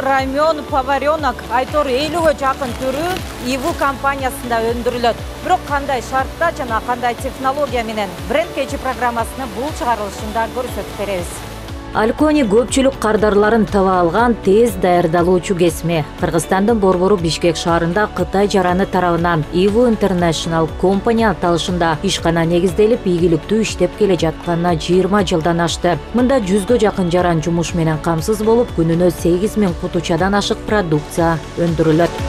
рамен, поваренок, айтор 50-ге жакын түрү ИВУ компаниясында өндүрүлөт. Бирок кандай шартта жана кандай технология менен бренд кечи программасыны бул чыгарылышында көрсөтүп беребиз. Алькони көпчүлүк кардарларын таба алган тез даярдалуучу кесме. Кыргызстандын борбору Бишкек шаарында Кытай жараны тарабынан ИВУ International Company аталышында ишкана негизделип, ийгиликтүү иштеп келе жатканына 20 жылдан ашты. Мында 100ге жакын жаран жумуш менен камсыз болуп, күнүнө 8000 кутучадан ашык продукция өндүрүлөт.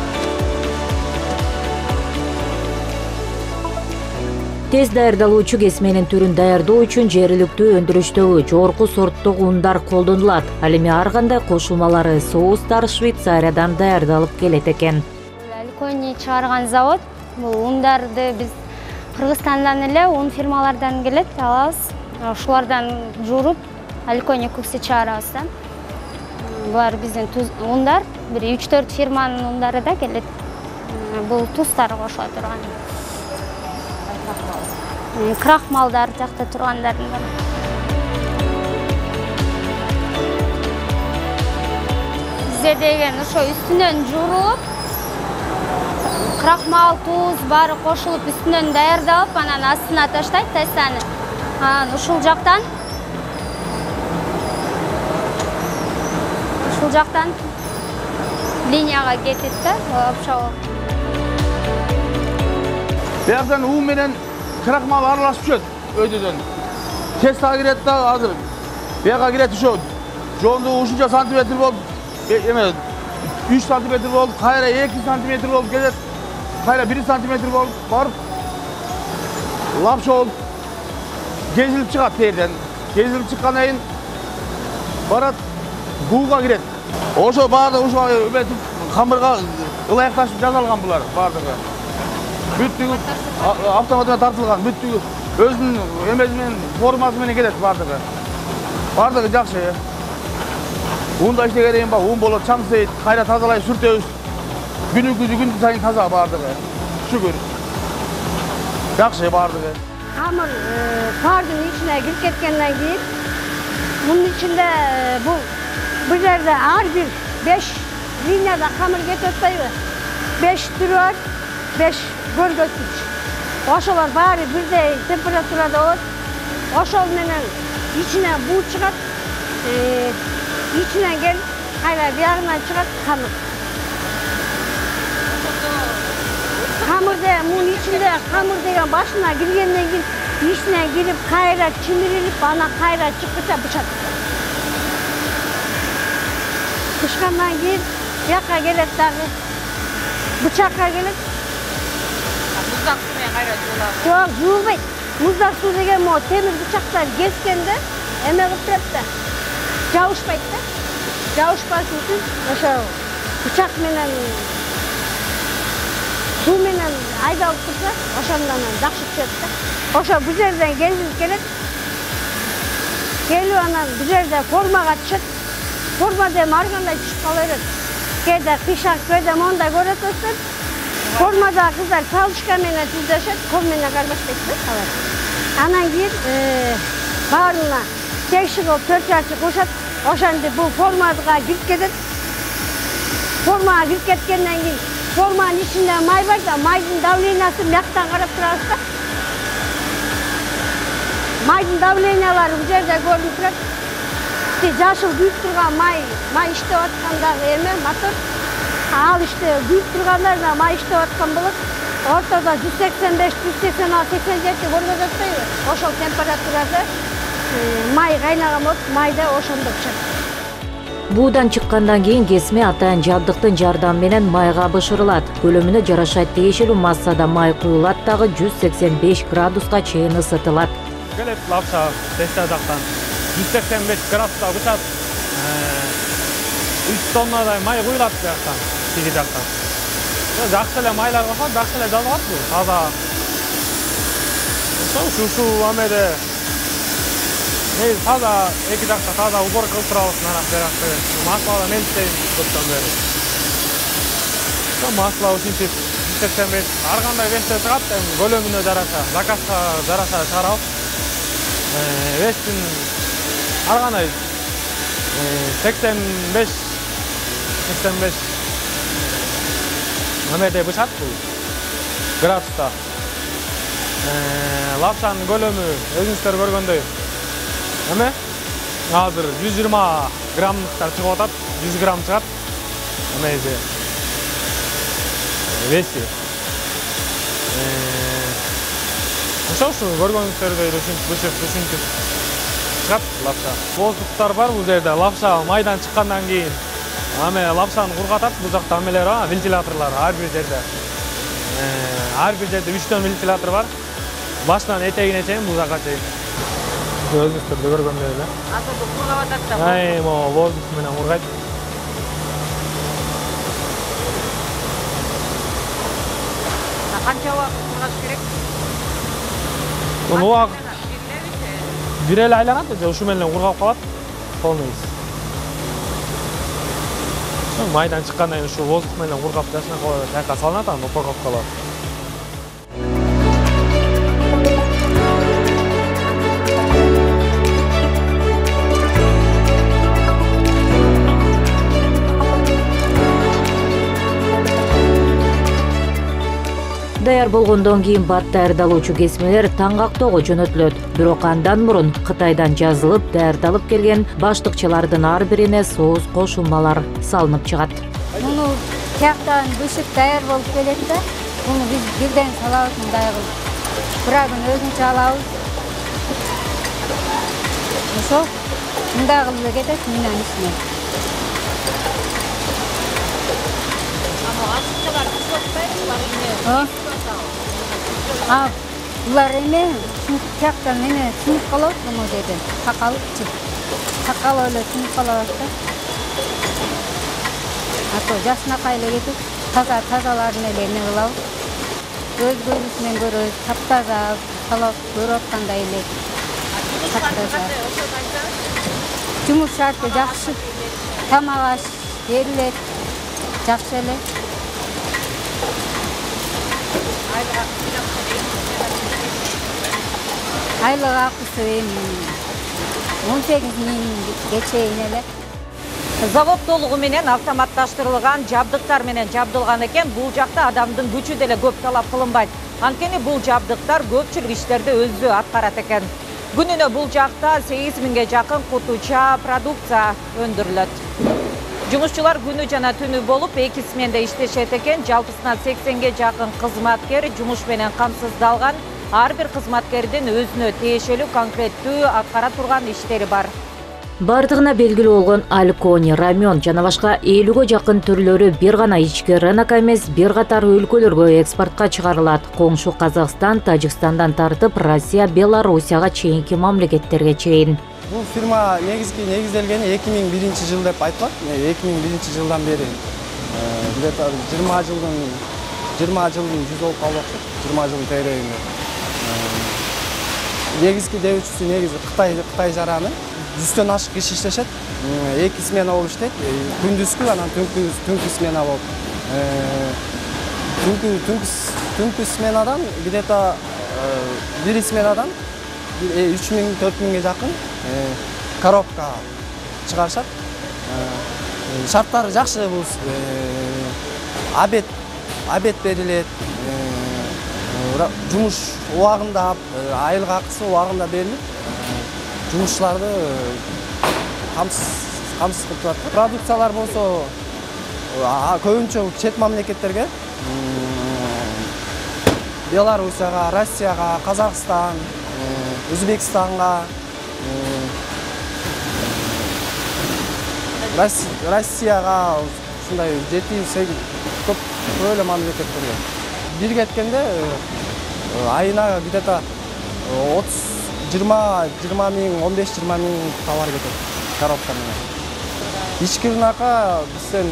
Тез даярдалуучу кесменин түрүн даярдоо үчүн жергиликтүү өндүрүштөгү жогорку сорттогу ундар колдонулат. Ал эми ар кандай кошулмалары, соустар Швейцариядан даярдалып келет экен. Алькони чыгарган завод. Бул ундарды биз Кыргызстандан эле ун фирмалардан келет, алабыз. Ошолордан жууруп, Алькони кукси чыгарабыз да. Булар биздин ундар, бир 3-4 фирманын ундары да келет. Бул туздар кошула турган. Крахмалдар жакта тургандардын бар. Бизде деген ошо үстүнөн жуурулуп, крахмал, туз баары кошулуп үстүнөн даярдалып, анан астына таштайт тастаны. Анан ушул жактан линияга кетет да, ошо. Бияктан у менен крахмал аралашып жүрөт өйдөдөн. Тестага кирет да азыр. Бияга кирет ошо жондугу ушунча сантиметр болуп, эме 3 сантиметр болуп, кайра 2 сантиметр болуп келет. Кайра 1 сантиметр болуп барып лапша болуп кезилип чыгат терден. Кезилип чыккандан кийин барат буга кирет. Ошо баардыгы ошо камырга ылайыкташып жасалган булар баардыгы. Бүттүгү автоматына тартылган, бүттүгү өзүнүн эмеси менен формасы менен келет баардыгы. Баардыгы жакшы. Унда иштегенден кийин ун болот, чаңсыйт, кайра тазалай сүртөбүз. Күн сайын таза баардыгы. Шүгүр. Жакшы баардыгы. Камыр пардын ичине кирип кеткенден кийин мунун ичинде бул жерде ар бир 5 линияда камыр кетип атпайбы? 5 түрү бар, 5 көргөткүч. Ошолор баары бирдей температурада болот. Ошол менен ичине буу чыгат. Ичинен келип, кайра биягынан чыгат камыр. Камырда мунун ичинде камыр деген башына киргенден кийин ичинен кирип, кайра чимирилип, анан кайра чыккыча бышат. Бышкандан кийин бияка келет дагы. Бычакка келет. Муздак суу менен кайра жуулабыз. Жок, жуулбайт. Муздак суу деген могу темир бычактар кескенде эме кылып турат да. Жабышпайт да. Жабышпасын үчүн ошо бычак менен суу менен айдалып турса, ошондон жакшы түшөт да. Ошо бул жерден кезилип келет. Келип анан бул жерде формага түшөт. Формада эми ар кандай түшүп кала берет. Кээде кыйшак, кээде мондай көрөт өстөт. Формада кыздар палочка менен түздөшөт, кол менен карбаштайт да алар. Анан кийин баарына текши кылып 4 чарчы кошот. Ошондо бул формага кирип кетет. Формага кирип кеткенден кийин форманын ичинде май бар да, майдын давлениясын бияктан карап турабыз да. Майдын давлениялары бул жерде көрүнүп турат. Жашыл күйүп турган май иштеп аткандагы эме мотор. Ал иште күйүп тургандарда май иштеп аткан болот. Ортодо 185, 186, 87 көргөзүп атпайбы? Ошол температурада май кайнаган болот, майда ошондо пышат. Буудан чыккандан кийин кесме атайын жабдыктын жардамы менен майга бышырылат. Көлөмүнө жараша тиешелүү массада май куюлат дагы 185 градуска чейин ысытылат. Келет лапша тестер жактан 185 градуста бышат. 3 тоннадай май куюлат жактан, тиги жактан. Жакшы эле майлар кошот, жакшы эле жазылат бул. Таза. Ушул амеде таза эки жакта таза уборка кылып турабыз, нарак беракты. Масло менчтейм көптөн бери. Масло ушинтип 185 ар кандай весте чыгат, көлөмүнө жараша, заказга жараша чыгарабыз. Вестин ар кандай 85 85 немеде бышат бул градуста. Лапшанын көлөмү өзүңүздөр көргөндөй эме азыр 120 граммдыктар чыгып атат, 100 грамм чыгат. Эмеде веси. Ошо көргөнүңүздөрдөй түшүнүктүү чыгат лапша. Боздуктар бар бул жерде. Лапша майдан чыккандан кийин аме лапшаны кургатат. Бул жакта амелер бар, вентиляторлор ар бир жерде. Ар бир жерде 3 төн вентилятор бар. Башынан этегине чейин бул жака чейин. Өзүңүздөрдө көргөндөй эле. Азыр кургап атат да. Могу воздух менен кургайт. Канча убакыт кургаш керек? Муну убакыт бир эле айланат, же ушу менен кургап калат. Полный. Майдан чыккандан кийин ушу воздух менен кургап жакка салынат, анан упаковка калат. Даяр болгондон кийин бат даярдалуучу кесмелер таңгактоого жөнөтүлөт. Бирок андан мурун Кытайдан жазылып, даярдалып келген баштыкчалардын ар бирине соус кошулмалар салынып чыгат. Муну тияктан бышык даяр болуп келет да, муну биз бирден салабыз мындай кылып. Бирагын өзүнчө алабыз. Ошо мындай кылып эле кетет мындан ичине. Булар эме тияктан эме сынып калат бул жерден. Такалыпчы. Такалып эле сынып калат да. Ато жашынакай эле кетип, тазаларын эле эме кылабыз. Өз көзүбүз менен көрөбүз, таптаза салап көрүп аткандай эле. Таптаза. Жумуш шарты жакшы. Тамак аш берилет. Жакшы эле. Айлык акысы эми 18 миңге чейин эле. Завод толугу менен автоматташтырылган жабдыктар менен жабдылган экен. Бул жакта адамдын күчү деле көп талап кылынбайт. Анткени бул жабдыктар көпчүлүк иштерди өзү аткарат экен. Күнүнө бул жакта 8 миңге жакын кутуча продукция өндүрүлөт. Жумушчулар күнү жана түнү болуп 2 сменде иштешет экен. Жалпысынан 80ге жакын кызматкер жумуш менен камсыздалган. Ар бир кызматкердин өзүнө тиешелүү конкреттүү аткара турган иштери бар. Бардыгына белгилүү болгон алькони, рамен жана башка 50ге жакын түрлөрү бир гана ички рынокко эмес, бир катар өлкөлөргө экспортко чыгарылат. Коңшу Казакстан, Тажикстандан тартып, Россия, Белоруссияга чейинки мамлекеттерге чейин. Бул фирма негизделгени 2001-жылы деп айтылат. 2001 жылдан бери где-то 20 жылдын жүз болуп калды окшойт. 20 жылдын тегерегинде. Негизги дебүүчүсү негизи Кытай жараны. 100төн ашык киши иштешет. 2 смена болуп иштейт. Күндүзгү анан түнкү смена болуп. Түнкү сменадан где-то бир сменадан 3000-4000 миңге жакын коробка чыгарышат. Шарттары жакшы, бул абед берилет. Жумуш убагында, айлык акысы убагында берилип, жумушчуларды камсыз кылып турат. Продукциялар болсо көбүнчө чет мамлекеттерге, Белоруссияга, Россияга, Казакстан, Өзбекстанга, Россияга, ушундай 7-8 көп эле мамлекеттерге. Бир кеткенде айына где-то 20 миң, 15-20 миң товар кетет коробка менен. Ички рынокко бизден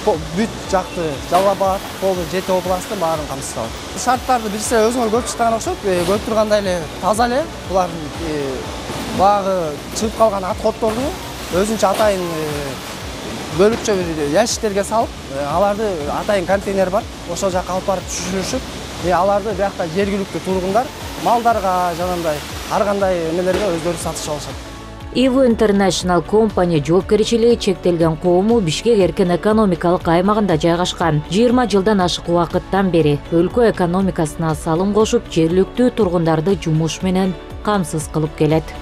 бүт жакты Жалал Абад, жети областы баарын камсыздалат. Шарттарды бирсе өзүңөр көрүп чыккан окшойт, көрүп тургандай эле таза эле. Булардын багы чыгып калган отходдорду өзүнчө атайын бөлүкчө бир ящиктерге салып, аларды атайын контейнер бар. Ошол жакка алып барып түшүрүшүп, аларды биякта жергиликтүү тургундар малдарга жанагындай ар кандай эмелерге өздөрү сатышып алышат. Ivo International Company жоопкерчилиги чектелген коому Бишкек эркин экономикалык аймагында жайгашкан. 20 жылдан ашык убакыттан бери өлкө экономикасына салым кошуп, жергиликтүү тургундарды жумуш менен камсыз кылып келет.